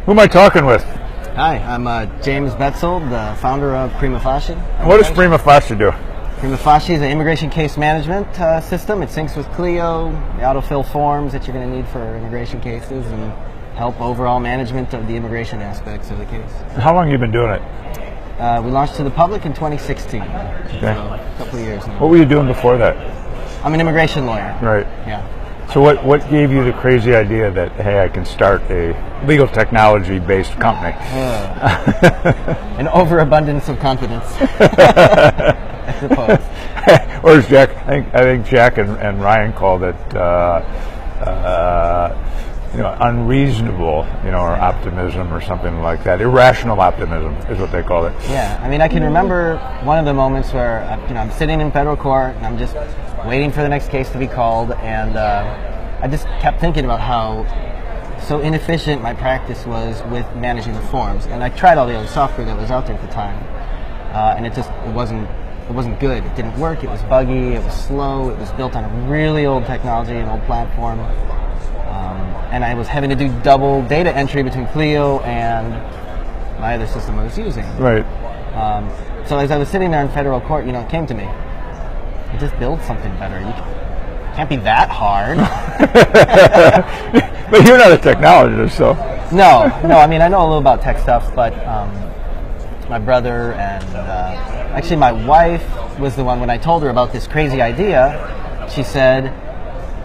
Who am I talking with? Hi, I'm James Betzold, the founder of PrimaFacie. What does PrimaFacie do? PrimaFacie is an immigration case management system. It syncs with Clio, the autofill forms that you're going to need for immigration cases, and help overall management of the immigration aspects of the case. How long have you been doing it? We launched to the public in 2016, Okay. so a couple of years now. What were you doing before that? I'm an immigration lawyer. Right. Yeah. So what gave you the crazy idea that, hey, I can start a legal technology-based company? An overabundance of confidence, I suppose. Or as Jack, I think Jack and Ryan called it, unreasonable, or optimism or something like that. Irrational optimism is what they call it. Yeah, I mean, I can remember one of the moments where I'm sitting in federal court and I'm just waiting for the next case to be called, and I just kept thinking about how so inefficient my practice was with managing the forms. And I tried all the other software that was out there at the time, and it wasn't good. It didn't work. It was buggy. It was slow. It was built on a really old technology, an old platform. And I was having to do double data entry between Clio and my other system I was using. Right. So as I was sitting there in federal court, it came to me. You just build something better. You can't be that hard. But you're not a technologist, so. No. I mean, I know a little about tech stuff, but my brother and actually my wife was the one, when I told her about this crazy idea, she said,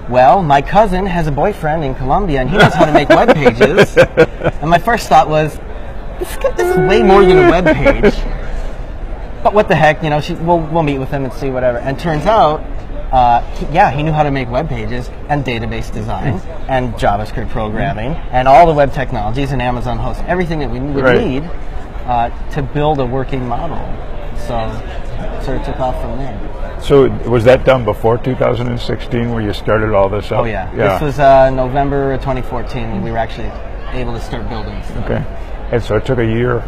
well, my cousin has a boyfriend in Colombia and he knows how to make web pages. And my first thought was, this is way more than a web page. But what the heck, we'll meet with him and see whatever. And turns out, he knew how to make web pages and database design and JavaScript programming and all the web technologies and Amazon hosts, everything that we would need to build a working model. So it took off from there. So was that done before 2016 where you started all this up? Oh yeah. This was November 2014 when we were actually able to start building stuff. Okay. And so it took a year,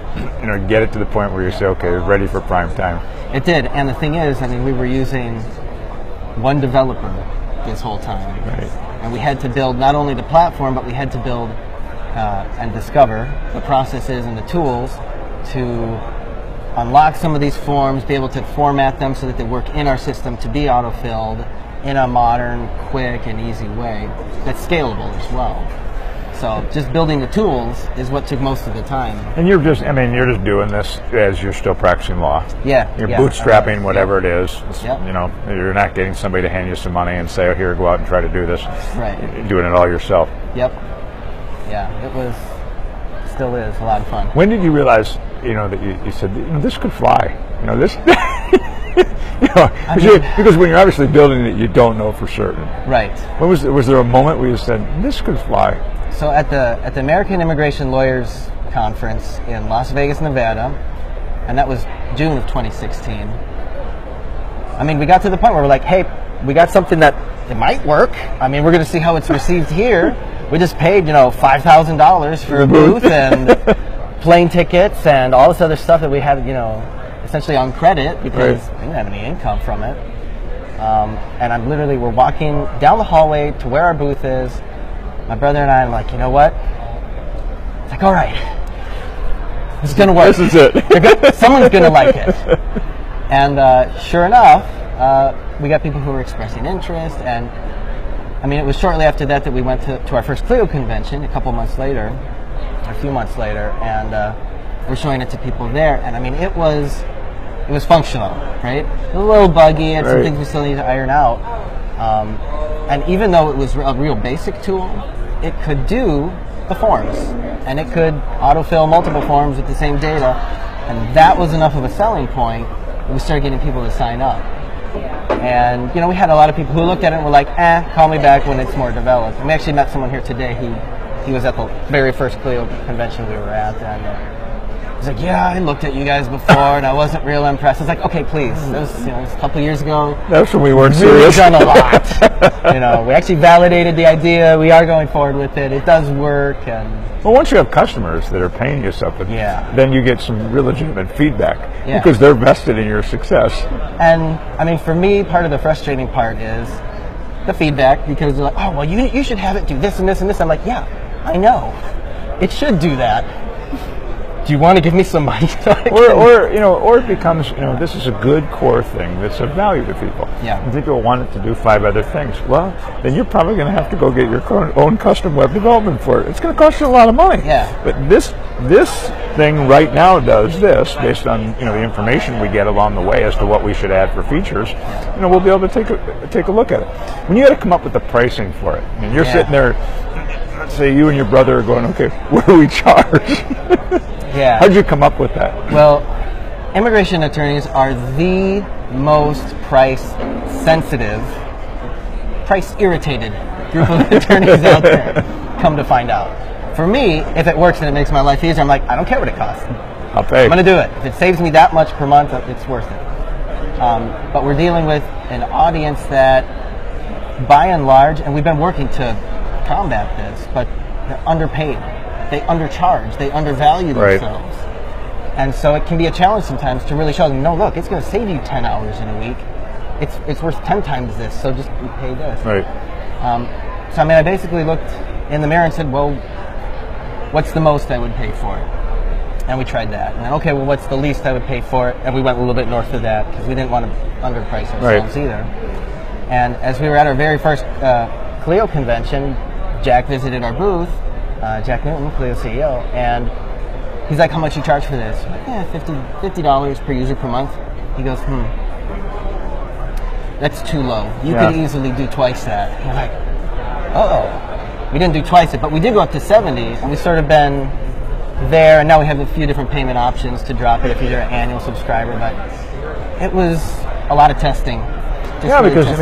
to get it to the point where you say, okay, it's ready for prime time. It did. And the thing is, we were using one developer this whole time. Right. And we had to build not only the platform, but we had to build and discover the processes and the tools to unlock some of these forms, be able to format them so that they work in our system to be autofilled in a modern, quick, and easy way that's scalable as well. So just building the tools is what took most of the time. And you're just doing this as you're still practicing law. Yeah. You're bootstrapping whatever it is. Yep. You're not getting somebody to hand you some money and say, oh, here, go out and try to do this. Right. You're doing it all yourself. Yep. Yeah, still is a lot of fun. When did you realize, that you said, this could fly? This, because when you're obviously building it, you don't know for certain. Right. Was there a moment where you said, this could fly? So at the American Immigration Lawyers Conference in Las Vegas, Nevada, and that was June of 2016. We got to the point where we're like, hey, we got something that it might work. We're going to see how it's received here. We just paid, $5,000 for a booth and plane tickets and all this other stuff that we had, essentially on credit because we didn't have any income from it. And we're walking down the hallway to where our booth is. My brother and I, I'm like, you know what? It's like, all right, this is going to work. This is it. Someone's going to like it. And sure enough, we got people who were expressing interest. And it was shortly after that we went to our first Clio convention a few months later, and we're showing it to people there. And it was functional, right? A little buggy, and some things we still need to iron out. And even though it was a real basic tool, it could do the forms, and it could autofill multiple forms with the same data, and that was enough of a selling point that we started getting people to sign up. And we had a lot of people who looked at it and were like, call me back when it's more developed. And we actually met someone here today. He was at the very first Clio convention we were at, and he's like, yeah, I looked at you guys before and I wasn't real impressed. I was like, okay, please. That was, it was a couple of years ago. That's when we weren't serious. We've done a lot. We actually validated the idea. We are going forward with it. It does work. And well, once you have customers that are paying you something, then you get some real legitimate feedback because they're vested in your success. And for me, part of the frustrating part is the feedback, because they're like, oh, well, you should have it do this and this and this. I'm like, yeah, I know. it should do that. Do you want to give me some money? Or it becomes, this is a good core thing that's of value to people. Yeah. And people want it to do 5 other things. Well, then you're probably going to have to go get your own custom web development for it. It's going to cost you a lot of money. Yeah. But this thing right now does this based on the information we get along the way as to what we should add for features. We'll be able to take a look at it. When you got to come up with the pricing for it, and you're sitting there, let's say you and your brother are going, okay, what do we charge? Yeah. How'd you come up with that? Well, immigration attorneys are the most price-sensitive, price-irritated group of attorneys out there, come to find out. For me, if it works and it makes my life easier, I'm like, I don't care what it costs. I'll pay. I'm going to do it. If it saves me that much per month, it's worth it. But we're dealing with an audience that, by and large, and we've been working to combat this, but they're underpaid. They undercharge, they undervalue themselves. And so it can be a challenge sometimes to really show them, no, look, it's going to save you 10 hours in a week. It's worth 10 times this, so just pay this. Right. So I basically looked in the mirror and said, well, what's the most I would pay for it? And we tried that. And then, okay, well, what's the least I would pay for it? And we went a little bit north of that because we didn't want to underprice ourselves either. And as we were at our very first Clio convention, Jack visited our booth. Jack Newton, Clio CEO, and he's like, how much you charge for this? I'm like, $50 per user per month. He goes, that's too low. You could easily do twice that. And I'm like, we didn't do twice it, but we did go up to 70, and we've sort of been there, and now we have a few different payment options to drop it if you're an annual subscriber, but it was a lot of testing. Because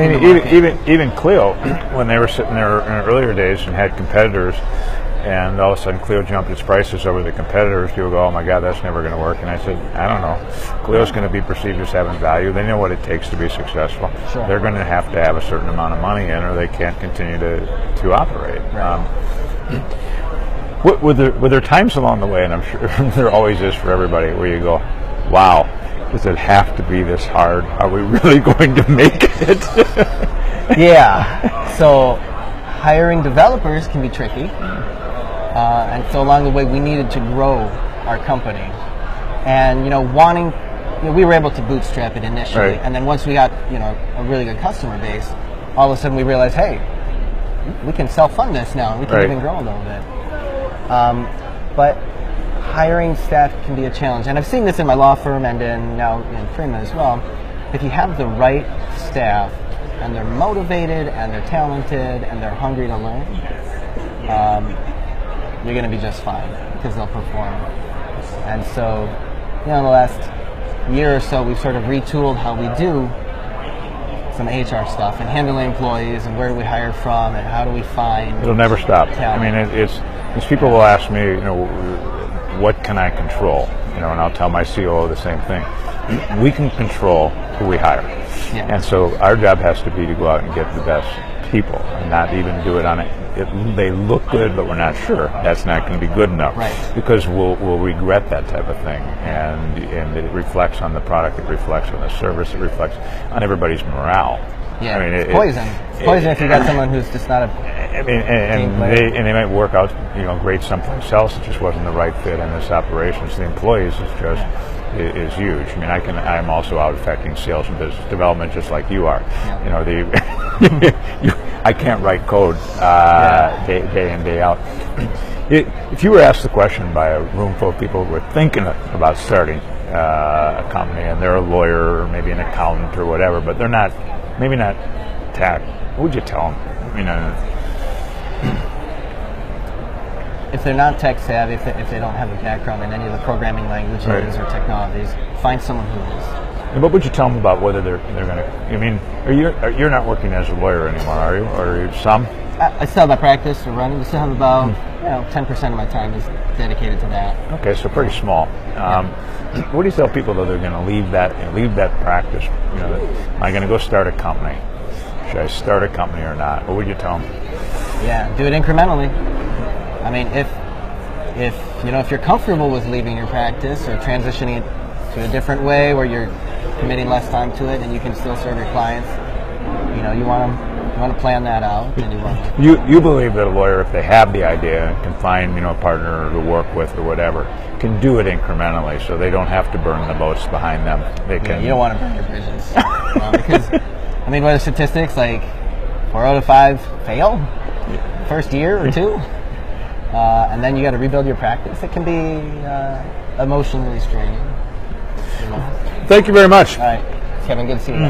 even Clio, when they were sitting there in the earlier days and had competitors, and all of a sudden Clio jumped its prices over the competitors, people go, oh my God, that's never going to work. And I said, I don't know. Clio's going to be perceived as having value. They know what it takes to be successful. Sure. They're going to have a certain amount of money in, or they can't continue to operate. Right. Were there times along the way, and I'm sure there always is for everybody, where you go, wow, does it have to be this hard? Are we really going to make it? Yeah. So hiring developers can be tricky. And so along the way, we needed to grow our company. And, we were able to bootstrap it initially. Right. And then once we got, a really good customer base, all of a sudden we realized, hey, we can self-fund this now. And we can even grow a little bit. But hiring staff can be a challenge. And I've seen this in my law firm and now in Prima as well. If you have the right staff, and they're motivated, and they're talented, and they're hungry to learn, you're going to be just fine because they'll perform. And so, in the last year or so, we've sort of retooled how we do some HR stuff and handling employees and where do we hire from and how do we find. It'll never stop. Talent. I mean, it's people will ask me, what can I control? And I'll tell my COO the same thing. We can control who we hire. Yeah. And so our job has to be to go out and get the best people and not even do it on it. They look good, but we're not sure. That's not going to be good enough. Right. Because we'll regret that type of thing. And it reflects on the product, it reflects on the service, it reflects on everybody's morale. Yeah, I mean, it's poison. It's poison if you got someone who's just not a. I mean, and they might work out, great someplace else. It just wasn't the right fit in this operation. So the employees is just is huge. I mean, I'm also out affecting sales and business development just like you are. Yeah. I can't write code day in, day out. If you were asked the question by a room full of people who were thinking about starting a company, and they're a lawyer or maybe an accountant or whatever, but they're not, maybe not tech, what would you tell them? If they're not tech savvy, if they don't have a background in any of the programming languages or technologies, find someone who is. And what would you tell them about whether they're going to? I mean, you're not working as a lawyer anymore, are you? Or are you some? I still have my practice or running. I still have about 10% of my time is dedicated to that. Okay, so pretty small. What do you tell people though they're going to leave that practice? Am I going to go start a company? Should I start a company or not? What would you tell them? Yeah, do it incrementally. I mean, if you're comfortable with leaving your practice or transitioning it to a different way where you're committing less time to it and you can still serve your clients, you want You want to plan that out, and you believe that a lawyer, if they have the idea, can find a partner to work with or whatever, can do it incrementally, so they don't have to burn the boats behind them. They can. You don't want to burn your bridges because what are the statistics? Like 4 out of 5 fail first year or two, and then you got to rebuild your practice. It can be emotionally straining. Thank you very much. All right, Kevin. Good to see you.